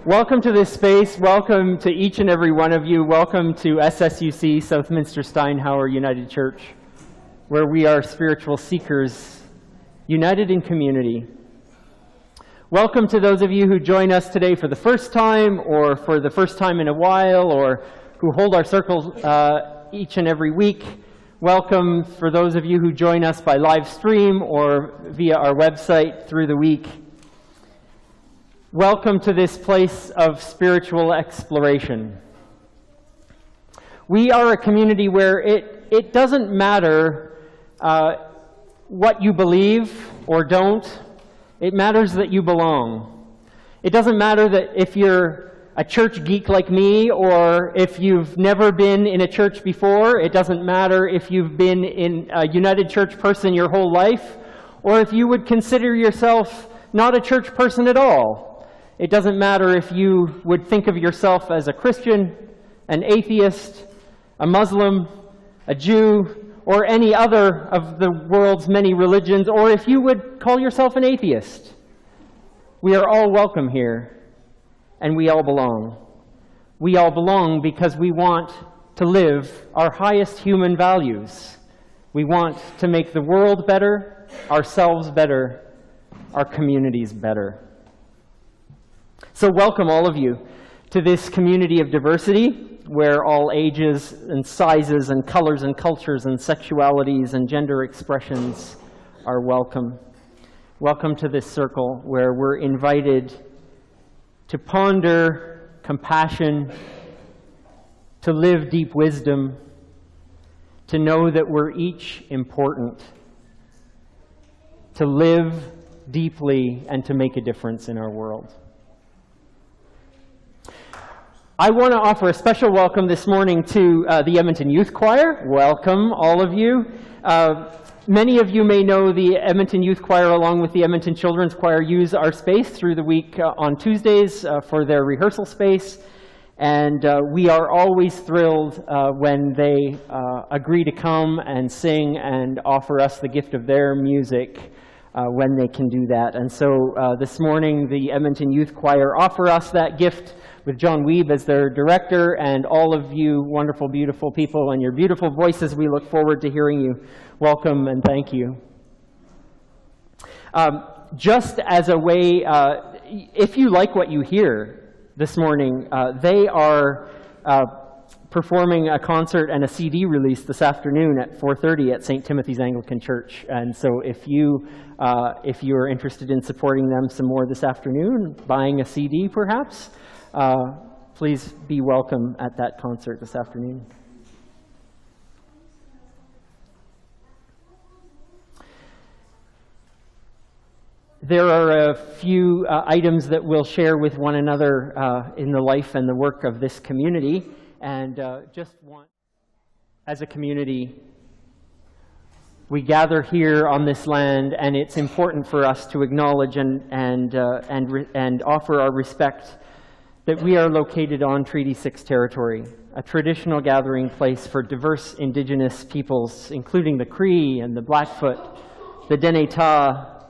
Welcome to this space. Welcome to each and every one of you. Welcome to SSUC, Southminster Steinhauer United Church, where we are spiritual seekers, united in community. Welcome to those of you who join us today for the first time, or for the first time in a while, or who hold our circles each and every week. Welcome for those of you who join us by live stream or via our website through the week. Welcome to this place of spiritual exploration. We are a community where it doesn't matter what you believe or don't. It matters that you belong. It doesn't matter that if you're a church geek like me, or if you've never been in a church before. It doesn't matter if you've been in a United Church person your whole life, or if you would consider yourself not a church person at all. It doesn't matter if you would think of yourself as a Christian, an atheist, a Muslim, a Jew, or any other of the world's many religions, or if you would call yourself an atheist. We are all welcome here, and we all belong. We all belong because we want to live our highest human values. We want to make the world better, ourselves better, our communities better. So welcome all of you to this community of diversity, where all ages and sizes and colors and cultures and sexualities and gender expressions are welcome. Welcome to this circle where we're invited to ponder compassion, to live deep wisdom, to know that we're each important, to live deeply and to make a difference in our world. I want to offer a special welcome this morning to the Edmonton Youth Choir. Welcome, all of you. Many of you may know the Edmonton Youth Choir, along with the Edmonton Children's Choir, use our space through the week on Tuesdays for their rehearsal space. And we are always thrilled when they agree to come and sing and offer us the gift of their music when they can do that. And so this morning, the Edmonton Youth Choir offer us that gift with John Weeb as their director, and all of you wonderful, beautiful people and your beautiful voices. We look forward to hearing you. Welcome and thank you. Just as a way, if you like what you hear this morning, they are performing a concert and a CD release this afternoon at 4:30 at St. Timothy's Anglican Church. And so if you are interested in supporting them some more this afternoon, buying a CD perhaps, please be welcome at that concert this afternoon. There are a few items that we'll share with one another in the life and the work of this community. And as a community, we gather here on this land, and it's important for us to acknowledge and offer our respect that we are located on Treaty 6 territory, a traditional gathering place for diverse Indigenous peoples, including the Cree and the Blackfoot, the Deneta,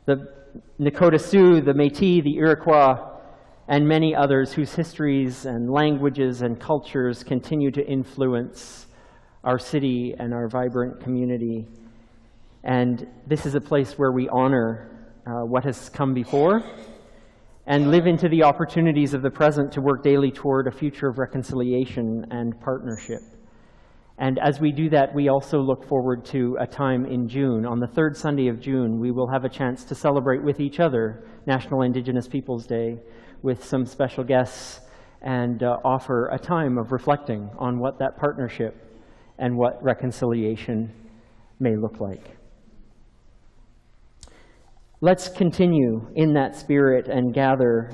the Nakota Sioux, the Métis, the Iroquois, and many others whose histories and languages and cultures continue to influence our city and our vibrant community. And this is a place where we honor what has come before and live into the opportunities of the present to work daily toward a future of reconciliation and partnership. And as we do that, we also look forward to a time in June. On the third Sunday of June, we will have a chance to celebrate with each other National Indigenous Peoples Day with some special guests, and offer a time of reflecting on what that partnership and what reconciliation may look like. Let's continue in that spirit and gather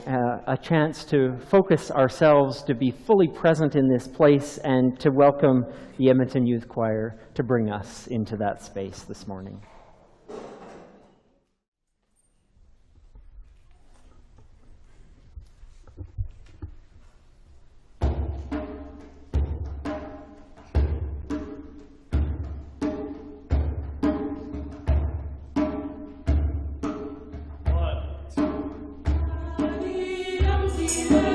a chance to focus ourselves to be fully present in this place and to welcome the Edmonton Youth Choir to bring us into that space this morning. Yeah.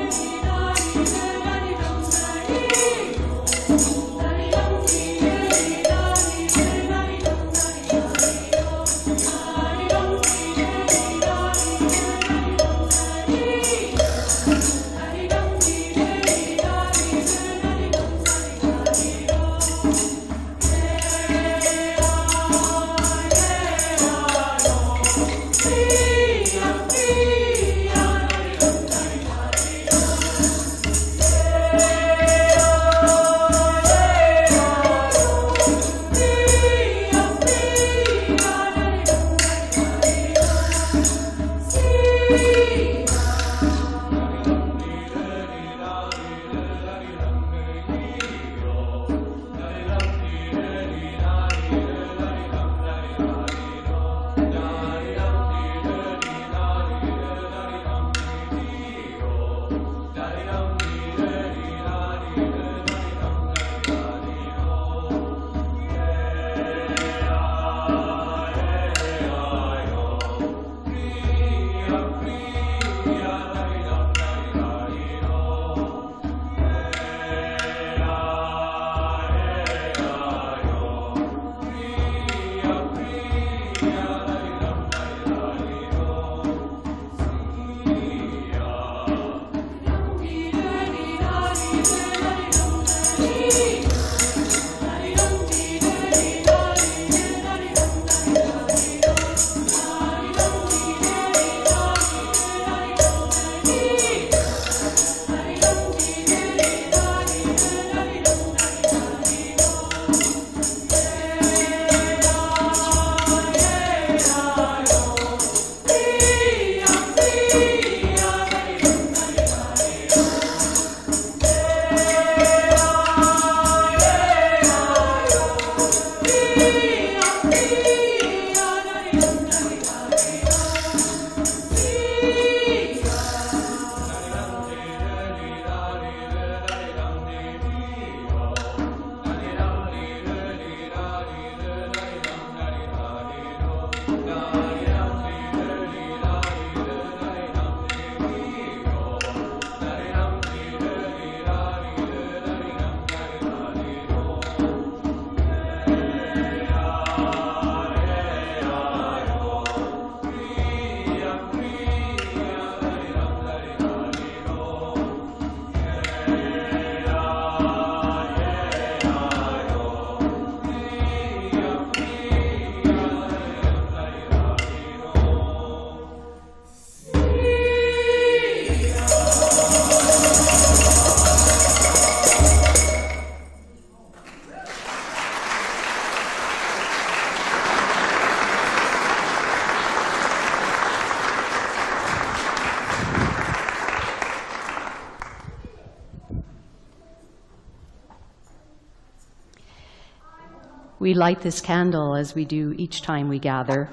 We light this candle as we do each time we gather.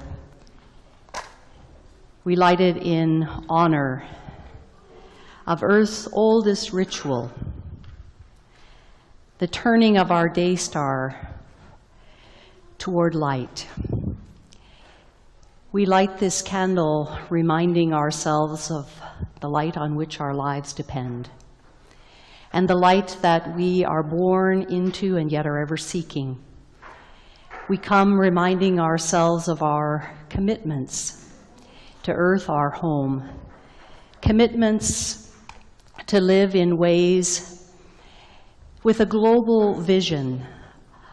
We light it in honor of Earth's oldest ritual, the turning of our day star toward light. We light this candle reminding ourselves of the light on which our lives depend, and the light that we are born into and yet are ever seeking. We come reminding ourselves of our commitments to Earth, our home, commitments to live in ways with a global vision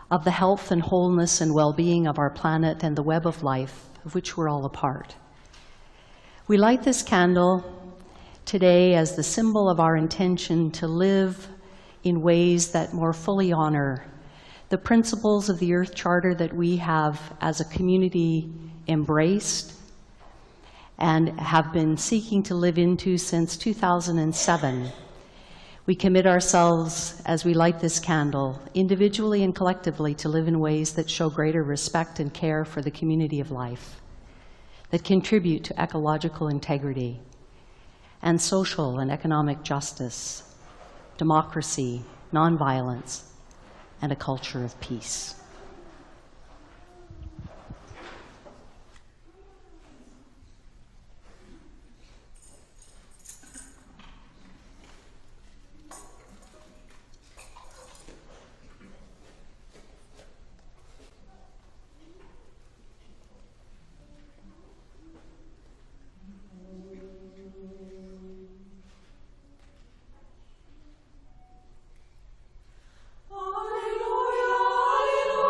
of the health and wholeness and well-being of our planet and the web of life of which we're all a part. We light this candle today as the symbol of our intention to live in ways that more fully honor the principles of the Earth Charter that we have as a community embraced and have been seeking to live into since 2007. We commit ourselves, as we light this candle, individually and collectively, to live in ways that show greater respect and care for the community of life, that contribute to ecological integrity and social and economic justice, democracy, nonviolence, and a culture of peace. Alleluia, Alleluia.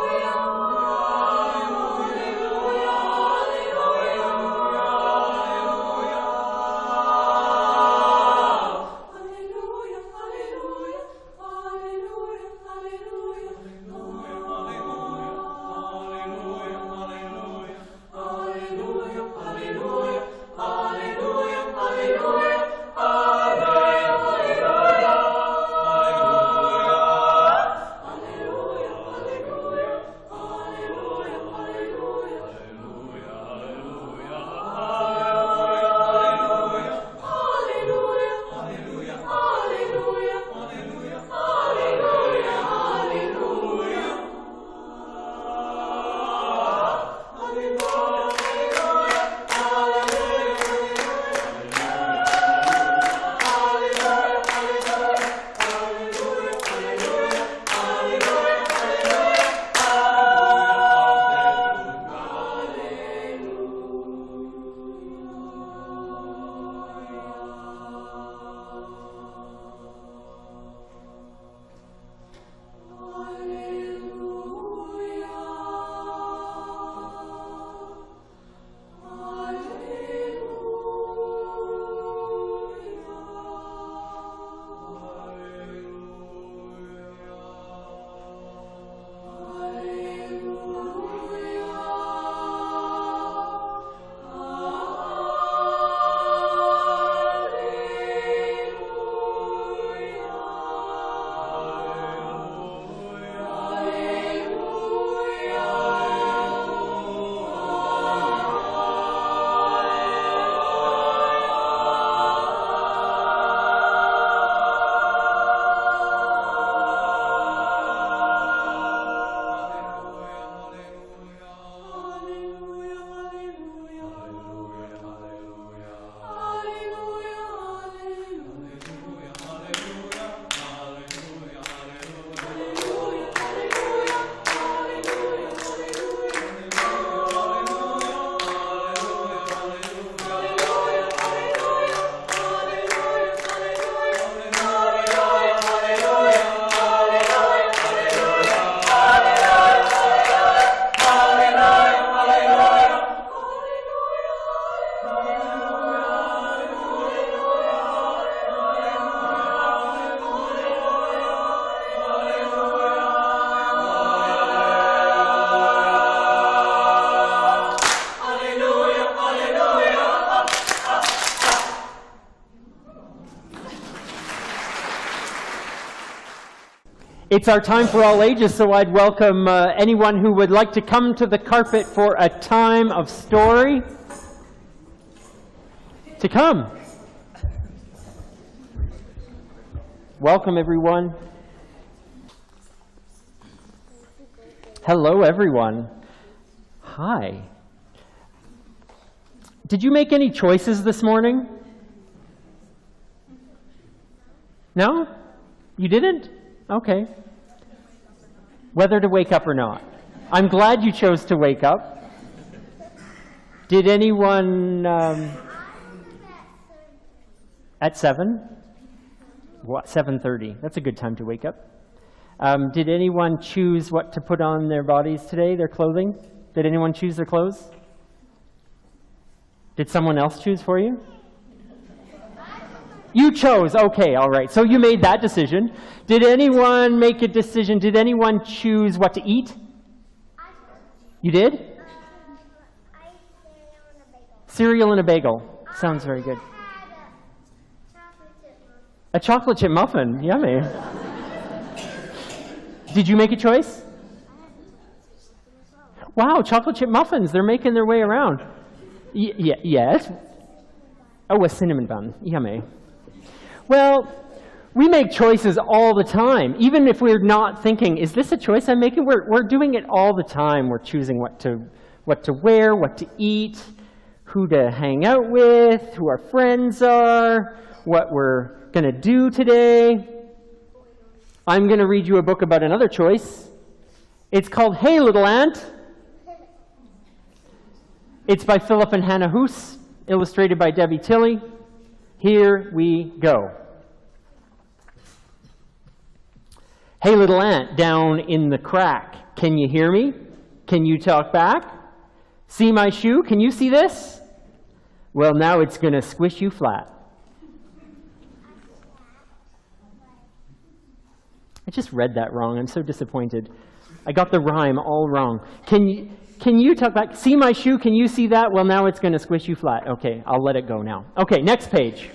It's our time for all ages, so I'd welcome anyone who would like to come to the carpet for a time of story to come. Welcome, everyone. Hello, everyone. Hi. Did you make any choices this morning? No? You didn't? Okay. Whether to wake up or not. I'm glad you chose to wake up. Did anyone at 7? What, 7:30? That's a good time to wake up. Did anyone choose what to put on their bodies today, their clothing? Did anyone choose their clothes? Did someone else choose for you? You chose, okay, all right. So you made that decision. Did anyone make a decision? Did anyone choose what to eat? You did? Cereal and a bagel. Sounds very good. A chocolate chip muffin, yummy. Did you make a choice? Wow, chocolate chip muffins, they're making their way around. Yes. Oh, a cinnamon bun, yummy. Well, we make choices all the time, even if we're not thinking, is this a choice I'm making? We're doing it all the time. We're choosing what to wear, what to eat, who to hang out with, who our friends are, what we're going to do today. I'm going to read you a book about another choice. It's called Hey, Little Ant. It's by Philip and Hannah Hoos, illustrated by Debbie Tilley. Here we go. Hey, little ant, down in the crack. Can you hear me? Can you talk back? See my shoe? Can you see this? Well, now it's going to squish you flat. I just read that wrong. I'm so disappointed. I got the rhyme all wrong. Can you talk back? See my shoe? Can you see that? Well, now it's going to squish you flat. Okay, I'll let it go now. Okay, next page.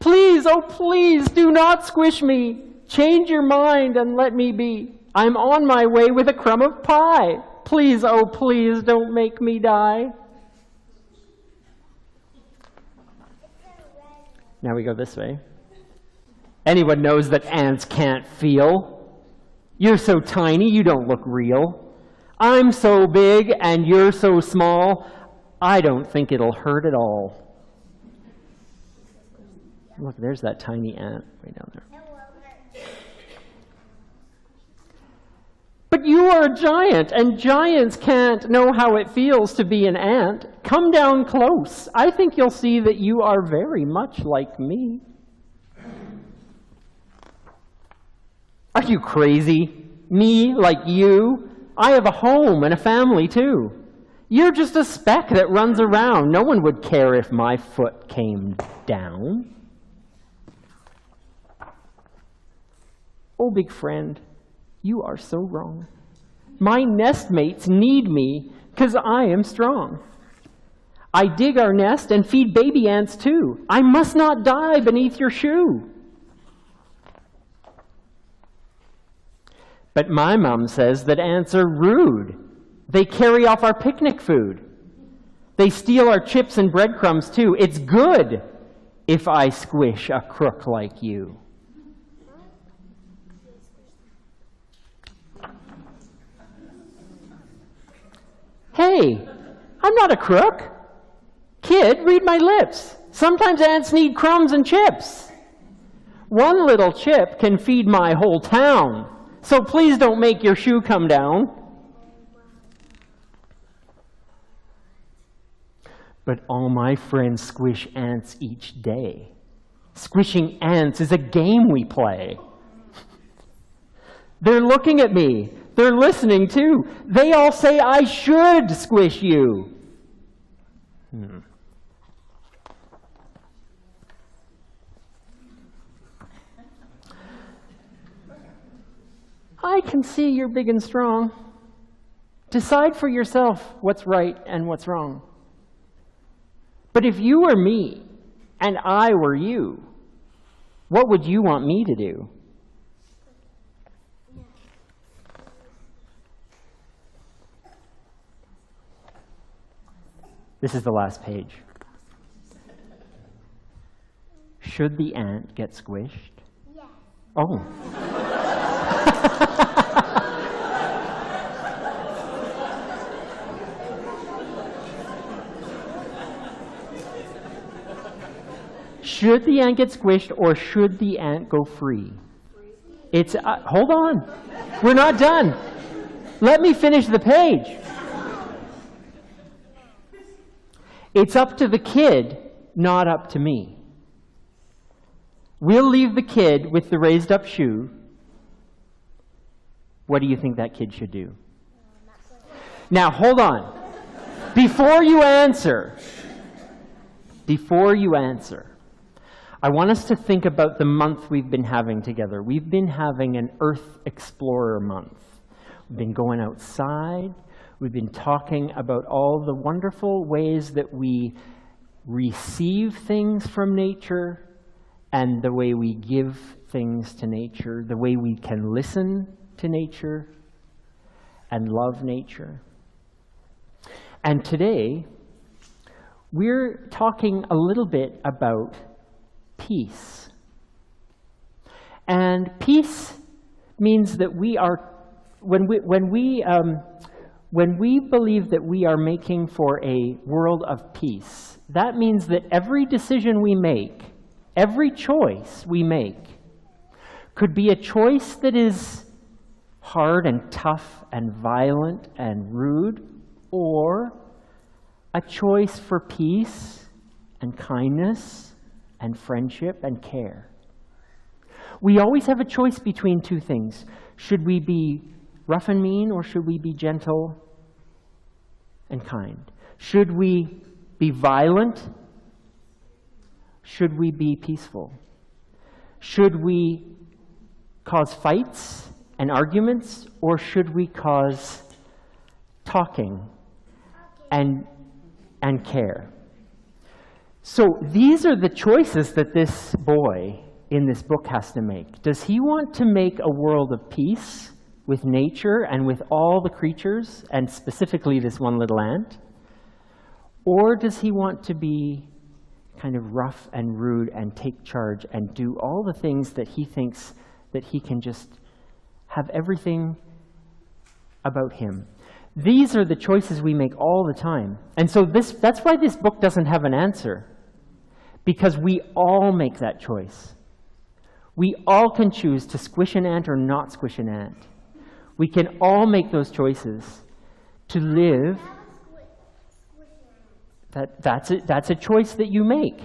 Please, oh please, do not squish me. Change your mind and let me be. I'm on my way with a crumb of pie. Please, oh please, don't make me die. Now we go this way. Anyone knows that ants can't feel? You're so tiny, you don't look real. I'm so big and you're so small, I don't think it'll hurt at all. Look, there's that tiny ant right down there. But you are a giant, and giants can't know how it feels to be an ant. Come down close. I think you'll see that you are very much like me. Are you crazy? Me, like you? I have a home and a family, too. You're just a speck that runs around. No one would care if my foot came down. Oh, big friend, you are so wrong. My nestmates need me because I am strong. I dig our nest and feed baby ants, too. I must not die beneath your shoe. But my mom says that ants are rude. They carry off our picnic food. They steal our chips and breadcrumbs, too. It's good if I squish a crook like you. Hey, I'm not a crook. Kid, read my lips. Sometimes ants need crumbs and chips. One little chip can feed my whole town. So please don't make your shoe come down. But all my friends squish ants each day. Squishing ants is a game we play. They're looking at me. They're listening too. They all say I should squish you. I can see you're big and strong. Decide for yourself what's right and what's wrong. But if you were me and I were you, what would you want me to do? This is the last page. Should the ant get squished? Yes. Oh. Should the ant get squished or should the ant go free? It's, hold on. We're not done. Let me finish the page. It's up to the kid, not up to me. We'll leave the kid with the raised up shoe. What do you think that kid should do? Now, hold on. Before you answer, I want us to think about the month we've been having together. We've been having an Earth Explorer month. We've been going outside. We've been talking about all the wonderful ways that we receive things from nature and the way we give things to nature, the way we can listen to nature and love nature. And today, we're talking a little bit about peace. And peace means that we are, when we believe that we are making for a world of peace, that means that every decision we make, every choice we make, could be a choice that is hard and tough and violent and rude, or a choice for peace and kindness and friendship and care. We always have a choice between two things. Should we be rough and mean, or should we be gentle and kind? Should we be violent? Should we be peaceful? Should we cause fights and arguments, or should we cause talking and care? So these are the choices that this boy in this book has to make. Does he want to make a world of peace with nature and with all the creatures, and specifically this one little ant? Or does he want to be kind of rough and rude and take charge and do all the things that he thinks that he can just have everything about him? These are the choices we make all the time. And so that's why this book doesn't have an answer, because we all make that choice. We all can choose to squish an ant or not squish an ant. We can all make those choices to live. That's a choice that you make.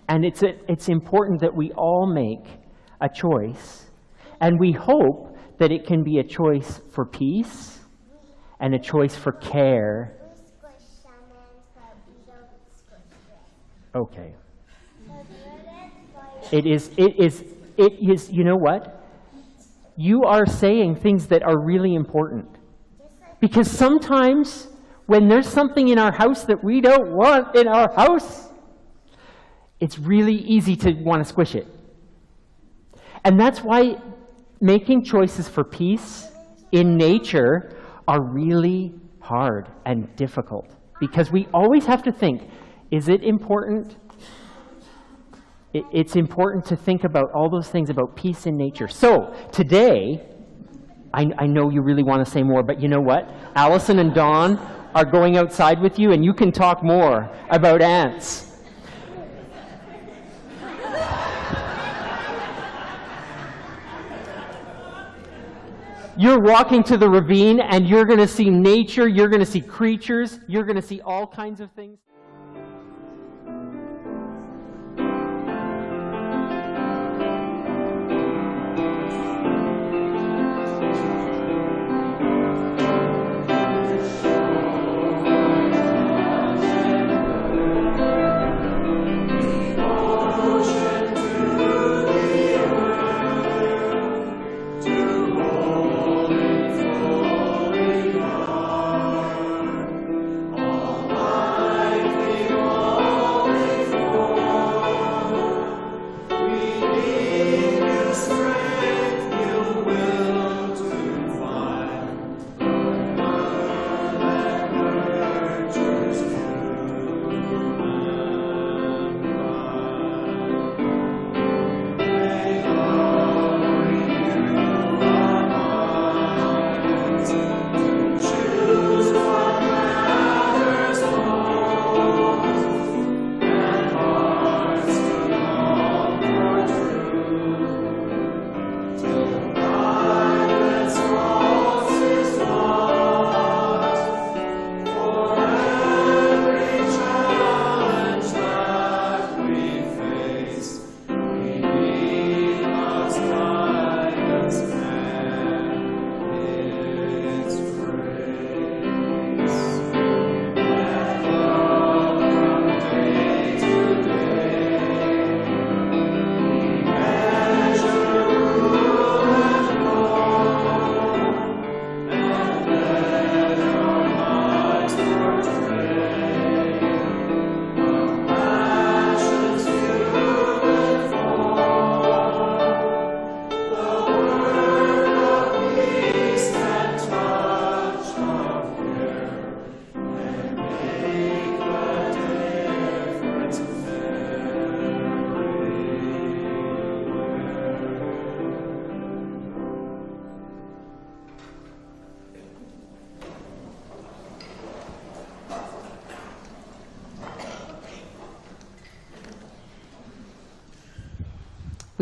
And it's important that we all make a choice. And we hope that it can be a choice for peace and a choice for care. Okay. It is, you know what? You are saying things that are really important. Because sometimes when there's something in our house that we don't want in our house, it's really easy to want to squish it. And that's why making choices for peace in nature are really hard and difficult. Because we always have to think, is it important? It's important to think about all those things about peace in nature. So today, I know you really want to say more, but you know what? Allison and Dawn are going outside with you, and you can talk more about ants. You're walking to the ravine, and you're going to see nature, you're going to see creatures, you're going to see all kinds of things.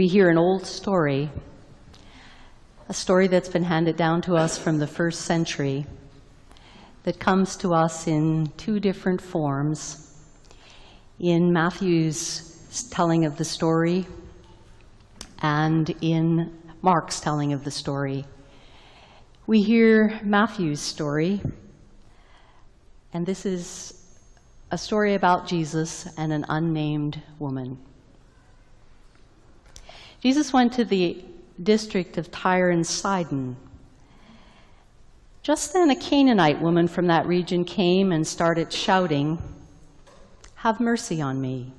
we hear an old story, a story that's been handed down to us from the first century, that comes to us in two different forms. In Matthew's telling of the story and in Mark's telling of the story. We hear Matthew's story, and this is a story about Jesus and an unnamed woman. Jesus went to the district of Tyre and Sidon. Just then a Canaanite woman from that region came and started shouting, "Have mercy on me.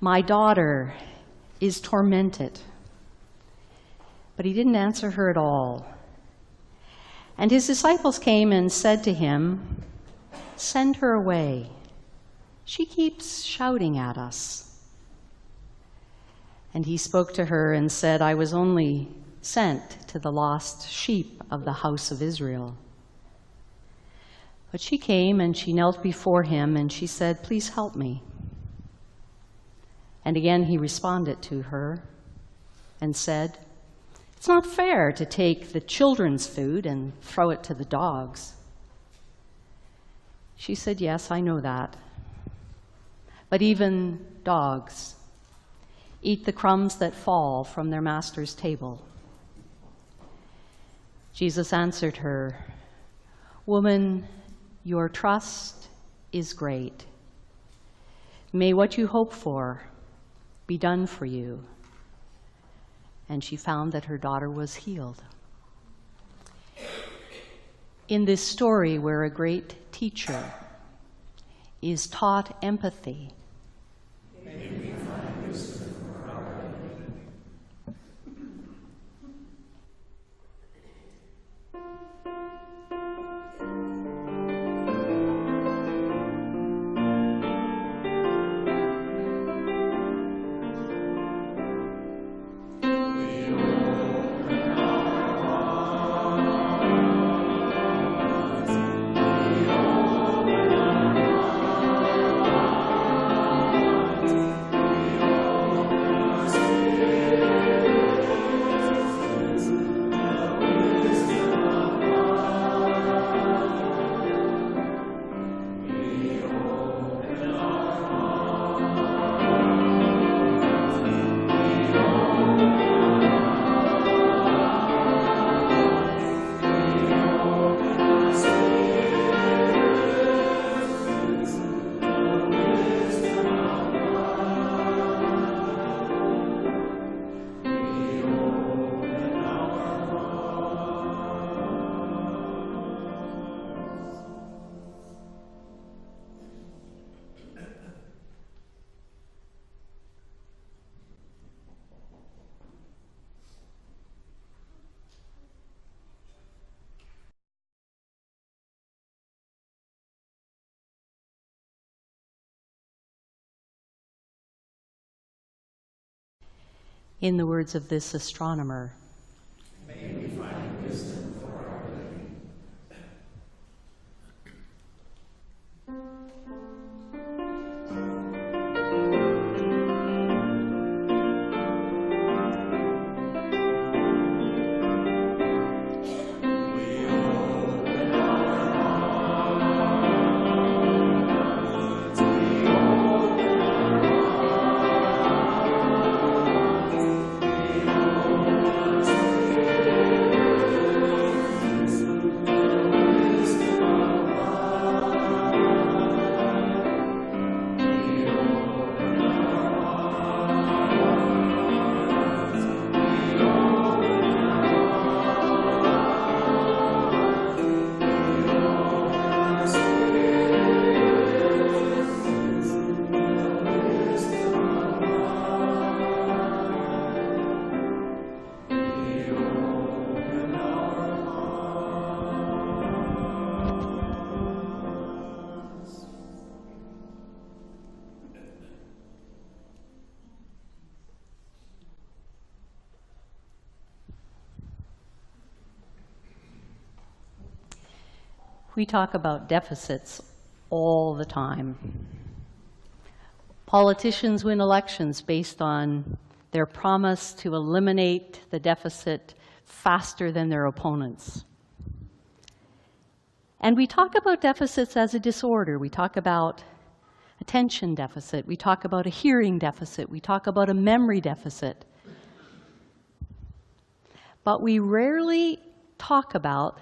My daughter is tormented." But he didn't answer her at all. And his disciples came and said to him, "Send her away. She keeps shouting at us." And he spoke to her and said, "I was only sent to the lost sheep of the house of Israel." But she came and she knelt before him and she said, "Please help me." And again he responded to her and said, "It's not fair to take the children's food and throw it to the dogs." She said, "Yes, I know that. But even dogs eat the crumbs that fall from their master's table." Jesus answered her, "Woman, your trust is great. May what you hope for be done for you." And she found that her daughter was healed. In this story, where a great teacher is taught empathy, in the words of this astronomer, "May we find wisdom for our living." We talk about deficits all the time. Politicians win elections based on their promise to eliminate the deficit faster than their opponents. And we talk about deficits as a disorder. We talk about attention deficit. We talk about a hearing deficit. We talk about a memory deficit. But we rarely talk about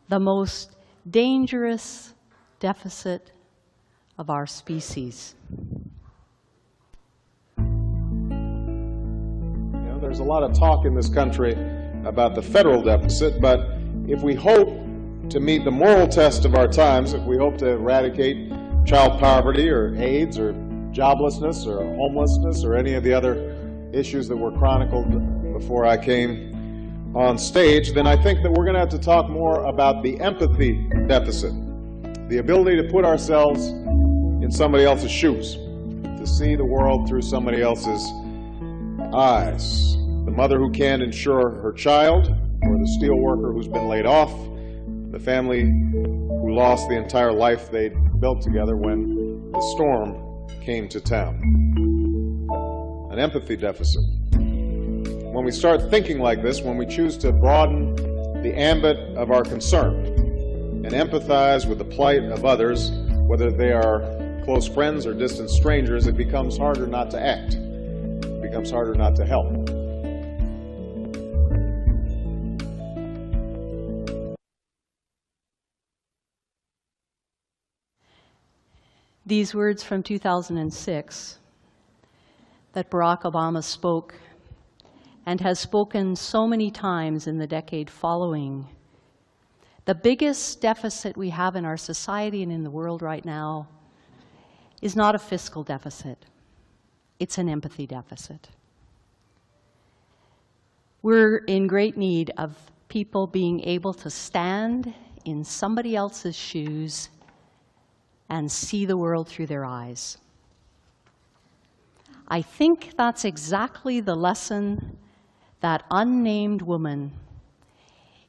the most dangerous deficit of our species. There's a lot of talk in this country about the federal deficit, but if we hope to meet the moral test of our times, if we hope to eradicate child poverty or AIDS or joblessness or homelessness or any of the other issues that were chronicled before I came on stage, then I think that we're going to have to talk more about the empathy deficit, the ability to put ourselves in somebody else's shoes, to see the world through somebody else's eyes. The mother who can't insure her child, or the steel worker who's been laid off, the family who lost the entire life they'd built together when the storm came to town. An empathy deficit. When we start thinking like this, when we choose to broaden the ambit of our concern and empathize with the plight of others, whether they are close friends or distant strangers, it becomes harder not to act. It becomes harder not to help. These words from 2006 that Barack Obama spoke and has spoken so many times in the decade following. The biggest deficit we have in our society and in the world right now is not a fiscal deficit. It's an empathy deficit. We're in great need of people being able to stand in somebody else's shoes and see the world through their eyes. I think that's exactly the lesson that unnamed woman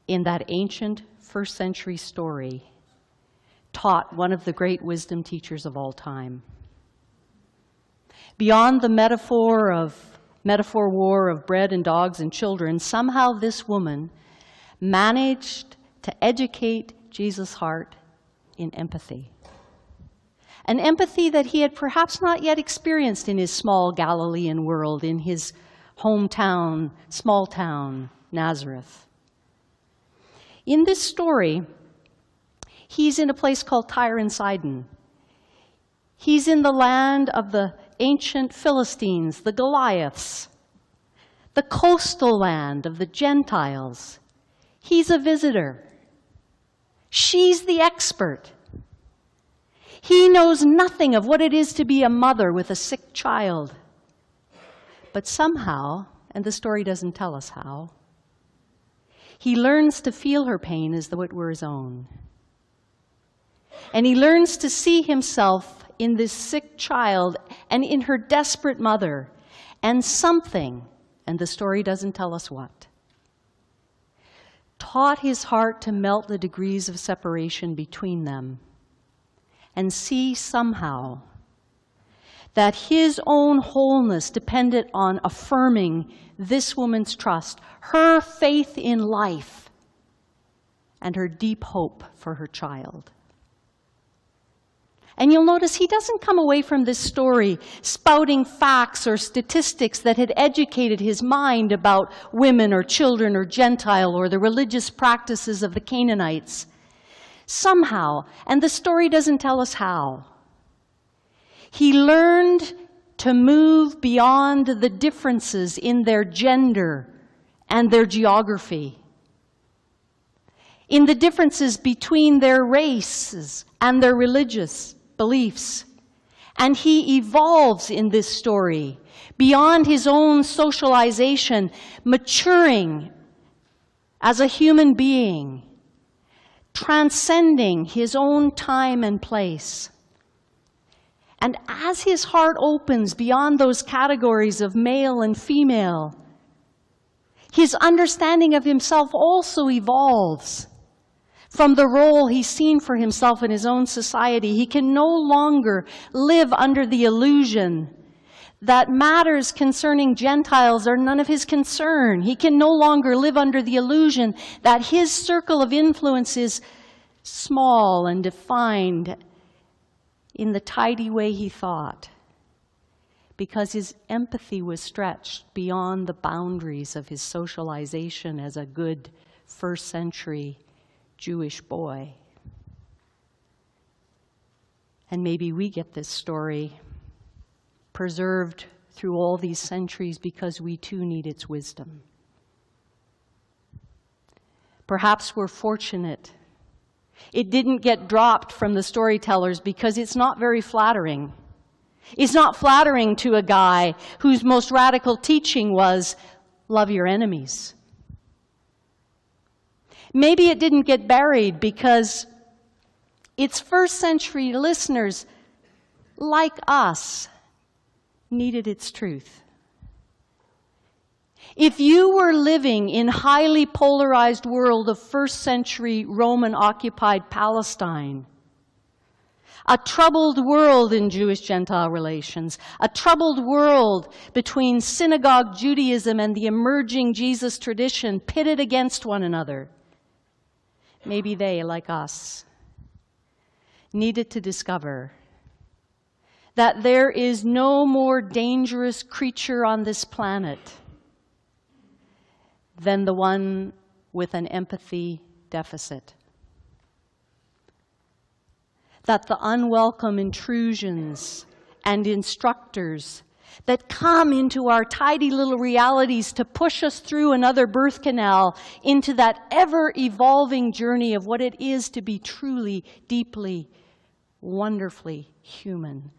in that ancient first century story taught one of the great wisdom teachers of all time. Beyond the metaphor war of bread and dogs and children, somehow this woman managed to educate Jesus' heart in empathy. An empathy that he had perhaps not yet experienced in his small Galilean world, in his hometown, small town, Nazareth. In this story, he's in a place called Tyre and Sidon. He's in the land of the ancient Philistines, the Goliaths, the coastal land of the Gentiles. He's a visitor. She's the expert. He knows nothing of what it is to be a mother with a sick child. But somehow, and the story doesn't tell us how, he learns to feel her pain as though it were his own. And he learns to see himself in this sick child and in her desperate mother, and something, and the story doesn't tell us what, taught his heart to melt the degrees of separation between them and see somehow that his own wholeness depended on affirming this woman's trust, her faith in life, and her deep hope for her child. And you'll notice he doesn't come away from this story spouting facts or statistics that had educated his mind about women or children or Gentile or the religious practices of the Canaanites. Somehow, and the story doesn't tell us how, he learned to move beyond the differences in their gender and their geography, in the differences between their races and their religious beliefs. And he evolves in this story beyond his own socialization, maturing as a human being, transcending his own time and place. And as his heart opens beyond those categories of male and female, his understanding of himself also evolves. From the role he's seen for himself in his own society, he can no longer live under the illusion that matters concerning Gentiles are none of his concern. He can no longer live under the illusion that his circle of influence is small and defined in the tidy way he thought, because his empathy was stretched beyond the boundaries of his socialization as a good first-century Jewish boy. And maybe we get this story preserved through all these centuries because we too need its wisdom. Perhaps we're fortunate it didn't get dropped from the storytellers because it's not very flattering. It's not flattering to a guy whose most radical teaching was, love your enemies. Maybe it didn't get buried because its first-century listeners, like us, needed its truth. If you were living in highly polarized world of first-century Roman-occupied Palestine, a troubled world in Jewish-Gentile relations, a troubled world between synagogue Judaism and the emerging Jesus tradition pitted against one another, maybe they, like us, needed to discover that there is no more dangerous creature on this planet than the one with an empathy deficit. That the unwelcome intrusions and instructors that come into our tidy little realities to push us through another birth canal into that ever-evolving journey of what it is to be truly, deeply, wonderfully human.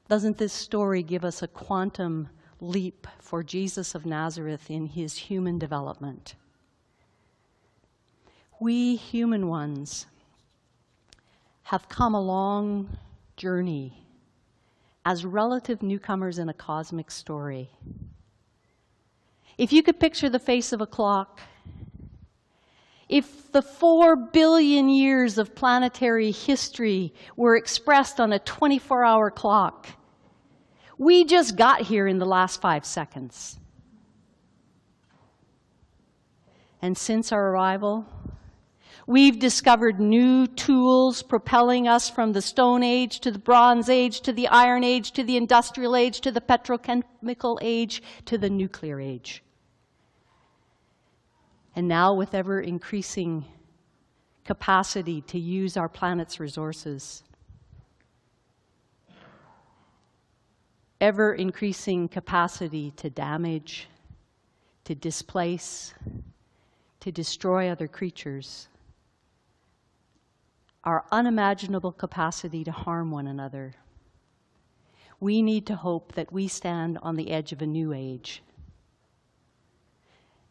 Doesn't this story give us a quantum leap for Jesus of Nazareth in his human development? We human ones have come a long journey as relative newcomers in a cosmic story. If you could picture the face of a clock, if the 4 billion years of planetary history were expressed on a 24-hour clock, we just got here in the last 5 seconds. And since our arrival, we've discovered new tools propelling us from the Stone Age to the Bronze Age to the Iron Age to the Industrial Age to the Petrochemical Age to the Nuclear Age. And now, with ever-increasing capacity to use our planet's resources, ever-increasing capacity to damage, to displace, to destroy other creatures, our unimaginable capacity to harm one another, we need to hope that we stand on the edge of a new age.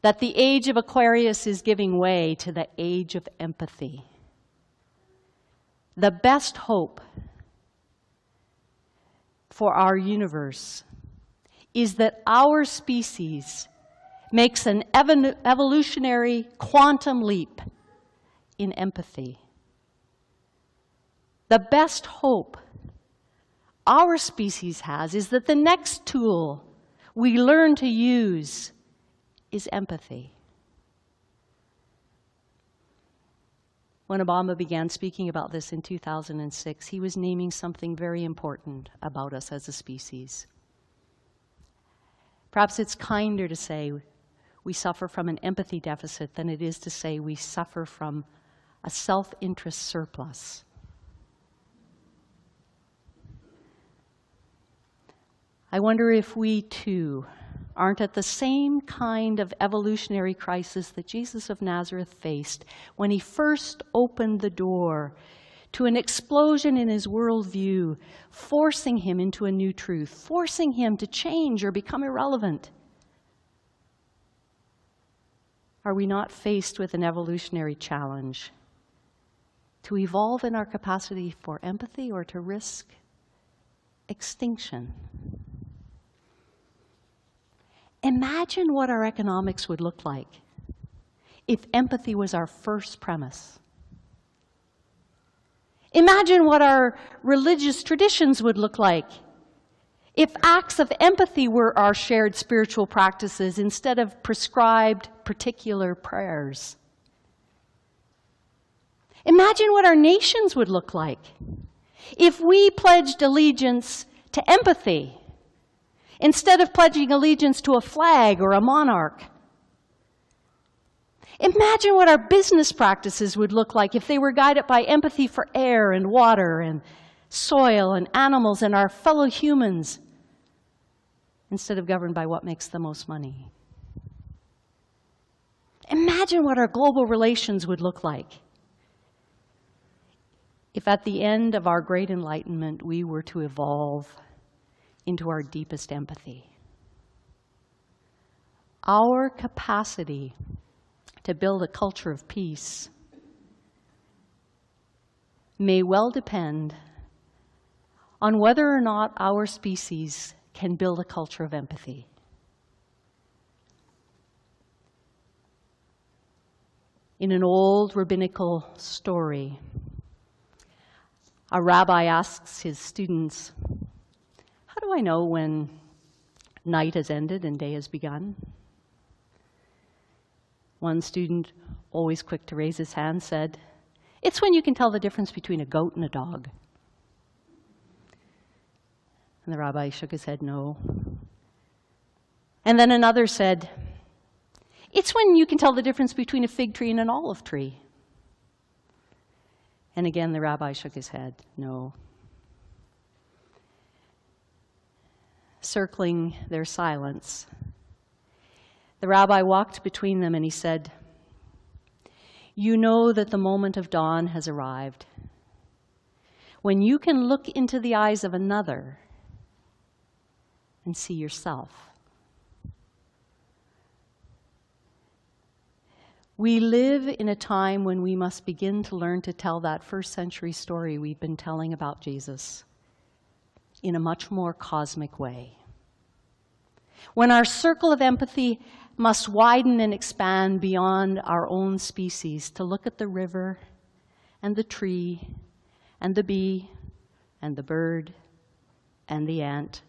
That the age of Aquarius is giving way to the age of empathy. The best hope for our universe is that our species makes an evolutionary quantum leap in empathy. The best hope our species has is that the next tool we learn to use is empathy. When Obama began speaking about this in 2006, he was naming something very important about us as a species. Perhaps it's kinder to say we suffer from an empathy deficit than it is to say we suffer from a self-interest surplus. I wonder if we too aren't at the same kind of evolutionary crisis that Jesus of Nazareth faced when he first opened the door to an explosion in his worldview, forcing him into a new truth, forcing him to change or become irrelevant. Are we not faced with an evolutionary challenge to evolve in our capacity for empathy or to risk extinction? Imagine what our economics would look like if empathy was our first premise. Imagine what our religious traditions would look like if acts of empathy were our shared spiritual practices instead of prescribed particular prayers. Imagine what our nations would look like if we pledged allegiance to empathy instead of pledging allegiance to a flag or a monarch. Imagine what our business practices would look like if they were guided by empathy for air and water and soil and animals and our fellow humans instead of governed by what makes the most money. Imagine what our global relations would look like if at the end of our great enlightenment we were to evolve into our deepest empathy. Our capacity to build a culture of peace may well depend on whether or not our species can build a culture of empathy. In an old rabbinical story, a rabbi asks his students, "How do I know when night has ended and day has begun?" One student, always quick to raise his hand, said, "It's when you can tell the difference between a goat and a dog." And the rabbi shook his head, "No." And then another said, "It's when you can tell the difference between a fig tree and an olive tree." And again, the rabbi shook his head, "No." Circling their silence, the rabbi walked between them and he said, "You know that the moment of dawn has arrived when you can look into the eyes of another and see yourself." We live in a time when we must begin to learn to tell that first century story we've been telling about Jesus in a much more cosmic way. When our circle of empathy must widen and expand beyond our own species to look at the river and the tree and the bee and the bird and the ant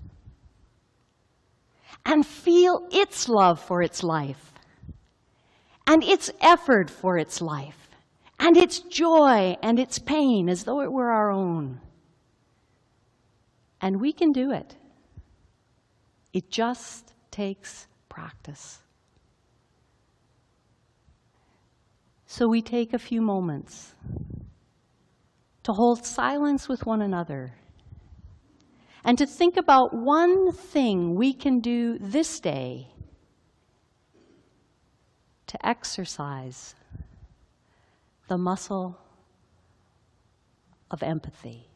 and feel its love for its life and its effort for its life and its joy and its pain as though it were our own. And we can do it. It just takes practice. So we take a few moments to hold silence with one another and to think about one thing we can do this day to exercise the muscle of empathy.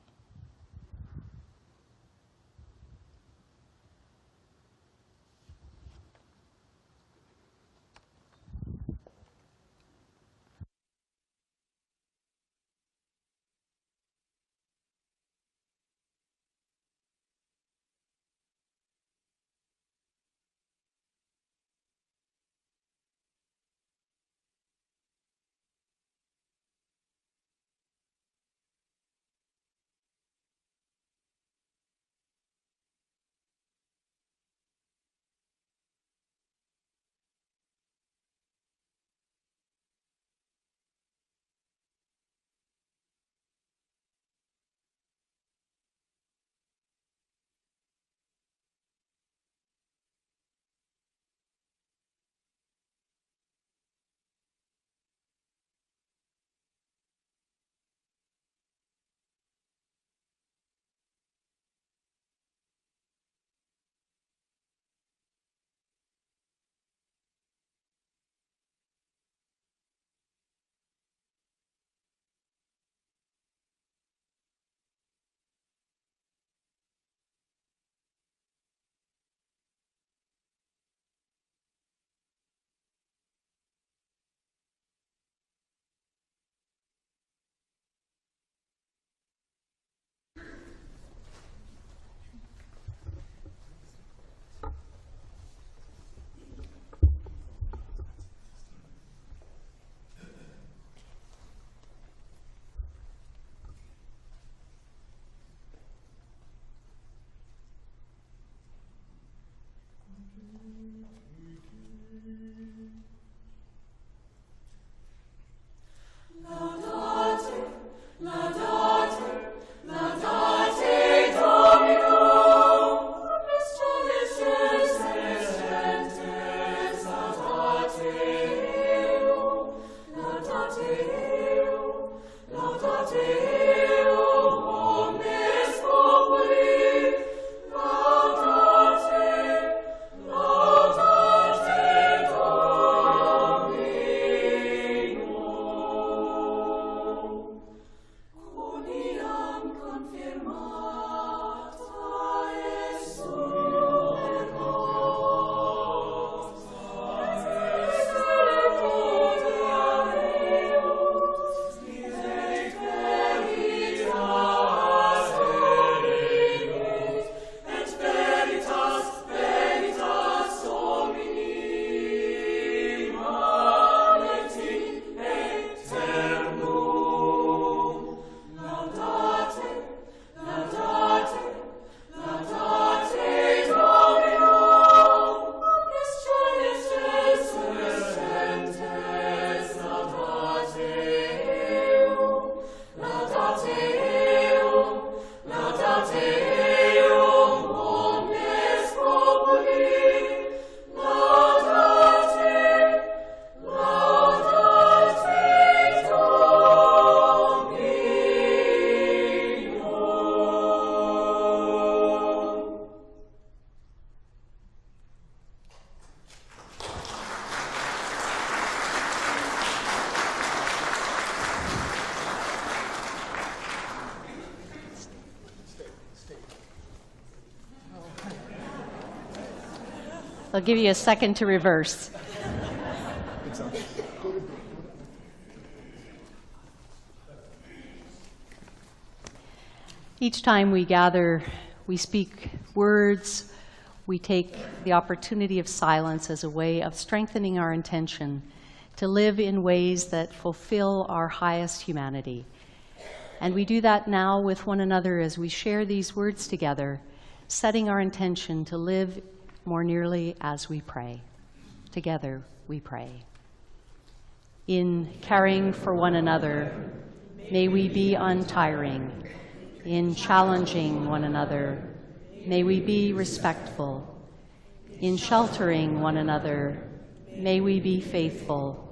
I'll give you a second to reverse. Each time we gather, we speak words, we take the opportunity of silence as a way of strengthening our intention to live in ways that fulfill our highest humanity. And we do that now with one another as we share these words together, setting our intention to live more nearly as we pray. Together we pray. In caring for one another, may we be untiring. In challenging one another, may we be respectful. In sheltering one another, may we be faithful.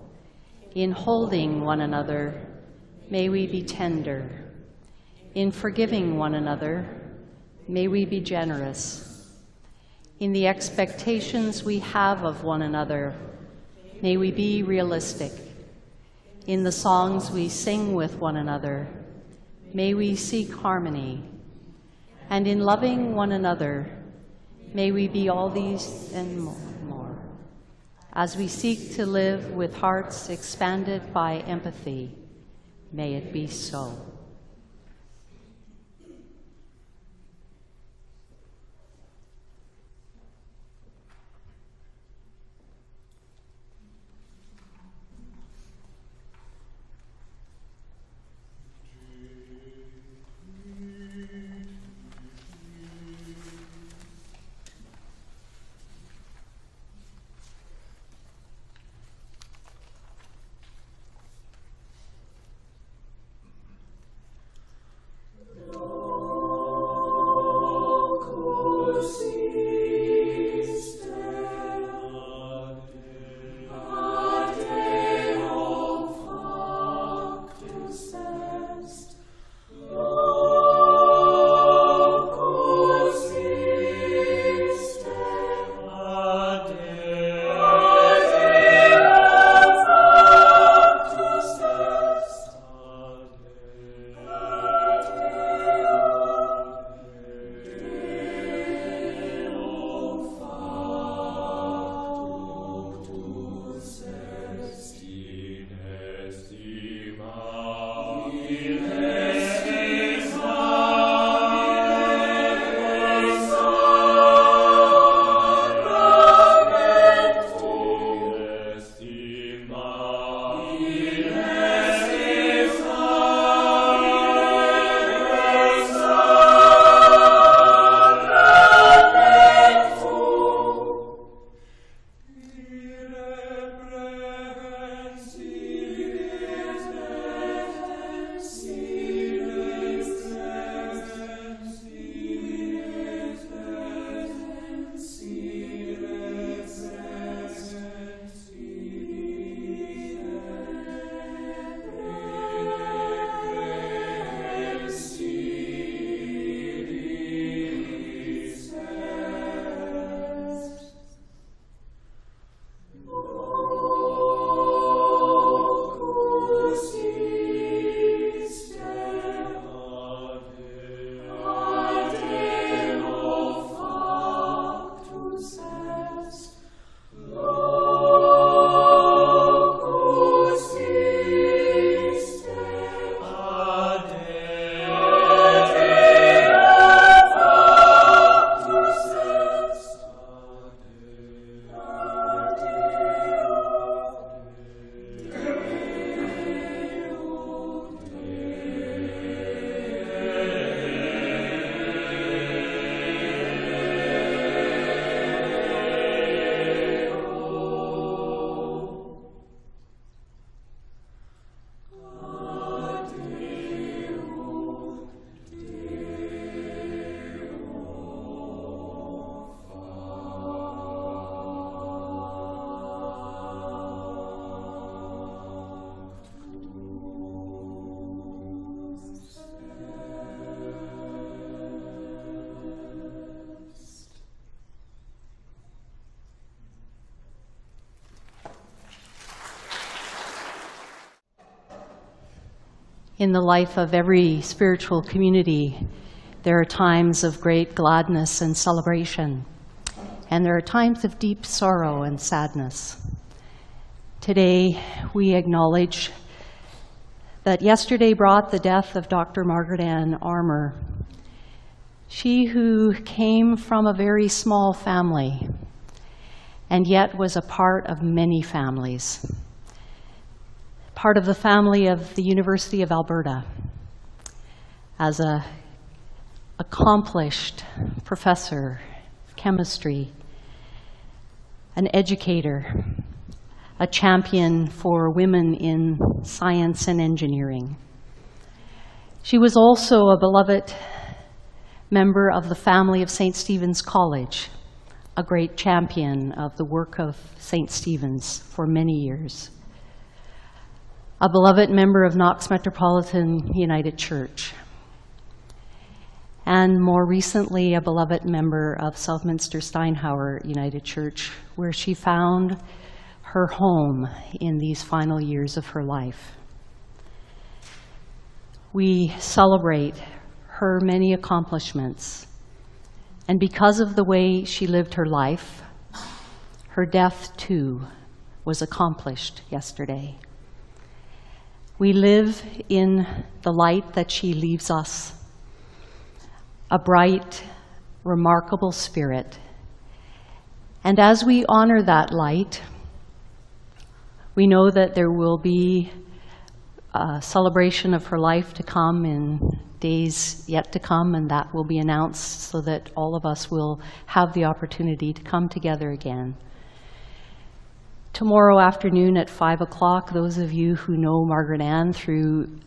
In holding one another, may we be tender. In forgiving one another, may we be generous. In the expectations we have of one another, may we be realistic. In the songs we sing with one another, may we seek harmony. And in loving one another, may we be all these and more. As we seek to live with hearts expanded by empathy, may it be so. In the life of every spiritual community, there are times of great gladness and celebration. and there are times of deep sorrow and sadness. Today, we acknowledge that yesterday brought the death of Dr. Margaret Ann Armour. She who came from a very small family and yet was a part of many families. Part of the family of the University of Alberta as an accomplished professor of chemistry, an educator, a champion for women in science and engineering. She was also a beloved member of the family of St. Stephen's College, a great champion of the work of St. Stephen's for many years. A beloved member of Knox Metropolitan United Church, and more recently a beloved member of Southminster Steinhauer United Church, where she found her home in these final years of her life. We celebrate her many accomplishments, and because of the way she lived her life, her death too was accomplished yesterday. We live in the light that she leaves us, a bright, remarkable spirit. And as we honor that light, we know that there will be a celebration of her life to come in days yet to come, and that will be announced so that all of us will have the opportunity to come together again. Tomorrow afternoon at 5 o'clock, those of you who know Margaret Ann through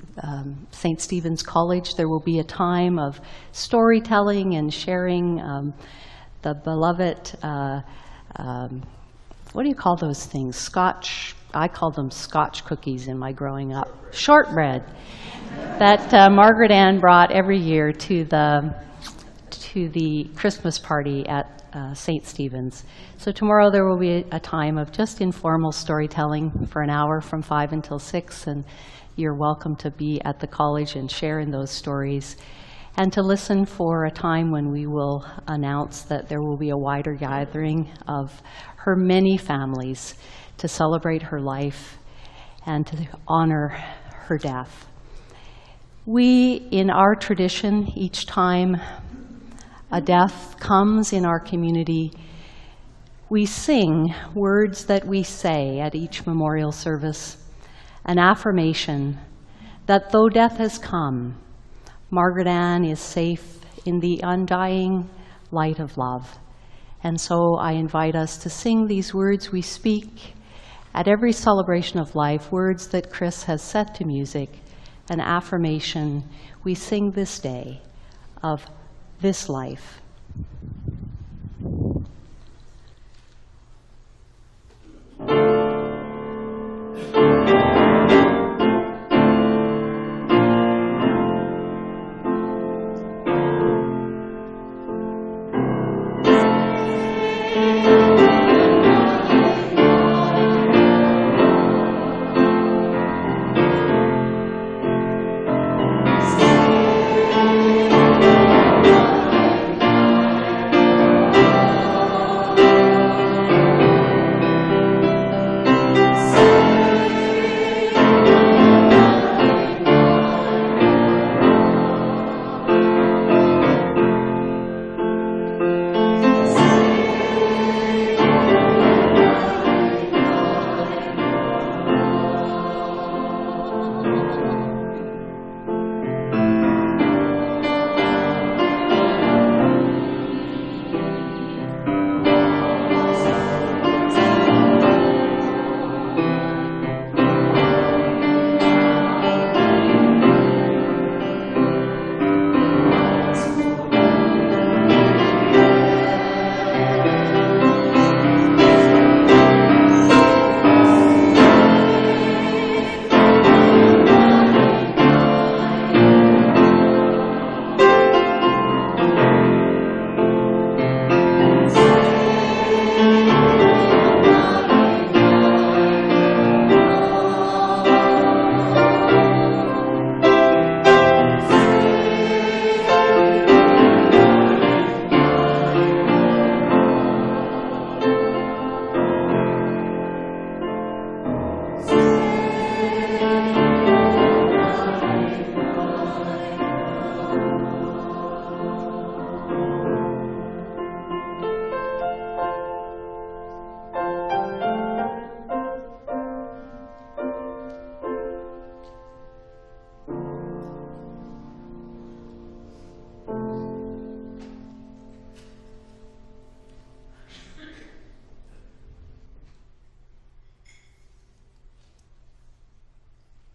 St. Stephen's College, there will be a time of storytelling and sharing the beloved, what do you call those things? Scotch, I call them Scotch cookies in my growing up. Shortbread that Margaret Ann brought every year to the Christmas party at St. Stephen's. So tomorrow there will be a time of just informal storytelling for an hour from 5 until 6, and you're welcome to be at the college and share in those stories, and to listen for a time when we will announce that there will be a wider gathering of her many families to celebrate her life and to honor her death. We, in our tradition, each time a death comes in our community, we sing words that we say at each memorial service, an affirmation that though death has come, Margaret Ann is safe in the undying light of love. And so I invite us to sing these words we speak at every celebration of life, words that Chris has set to music, an affirmation we sing this day of this life.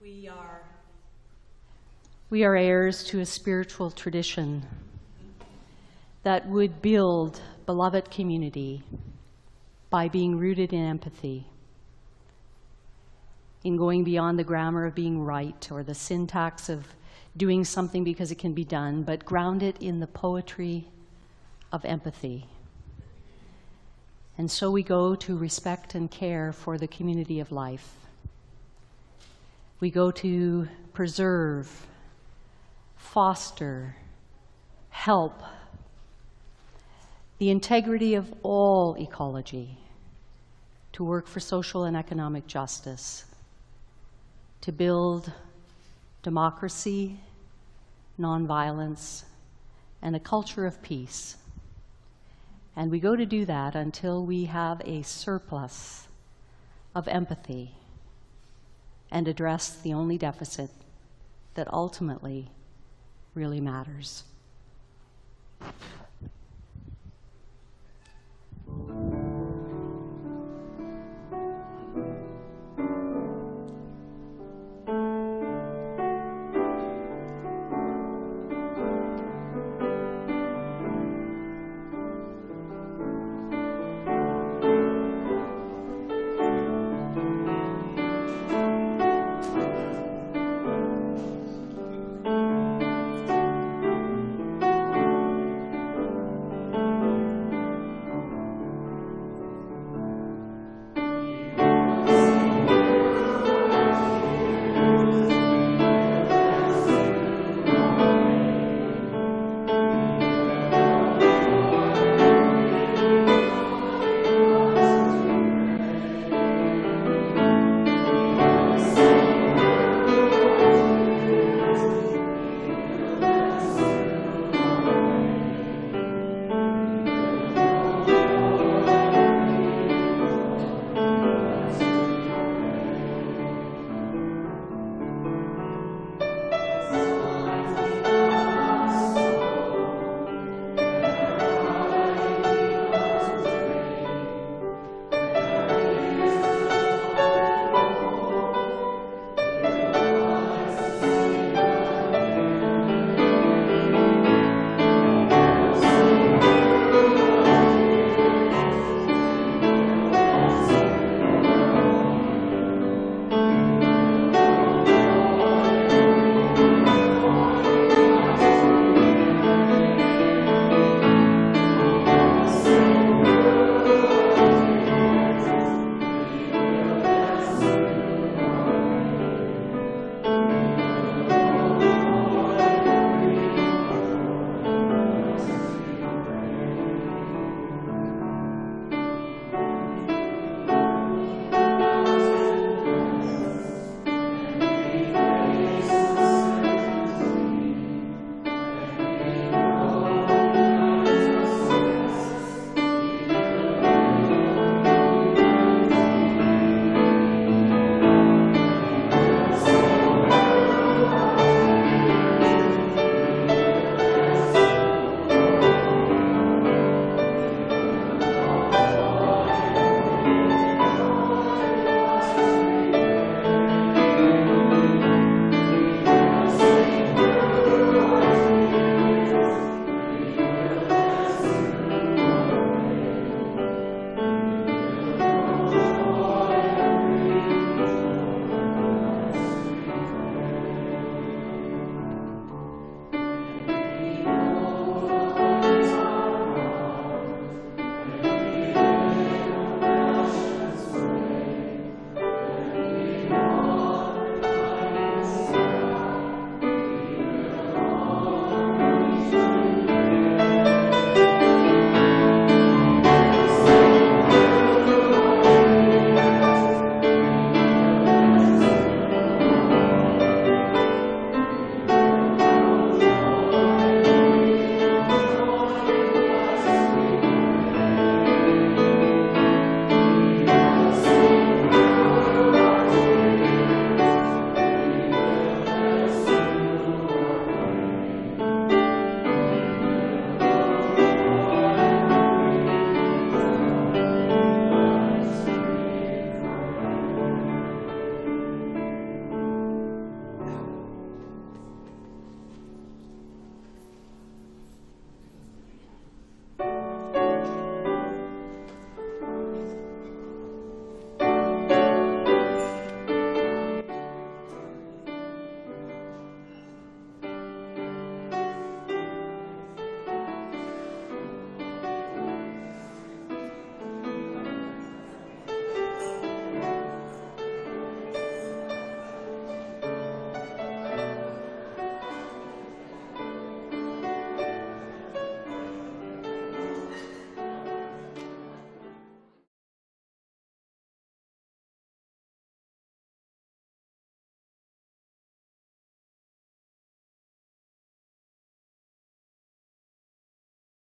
We are heirs to a spiritual tradition that would build beloved community by being rooted in empathy, in going beyond the grammar of being right or the syntax of doing something because it can be done, but grounded in the poetry of empathy. And so we go to respect and care for the community of life. We go to preserve, foster, help the integrity of all ecology, to work for social and economic justice, to build democracy, nonviolence, and a culture of peace. And we go to do that until we have a surplus of empathy and address the only deficit that ultimately really matters.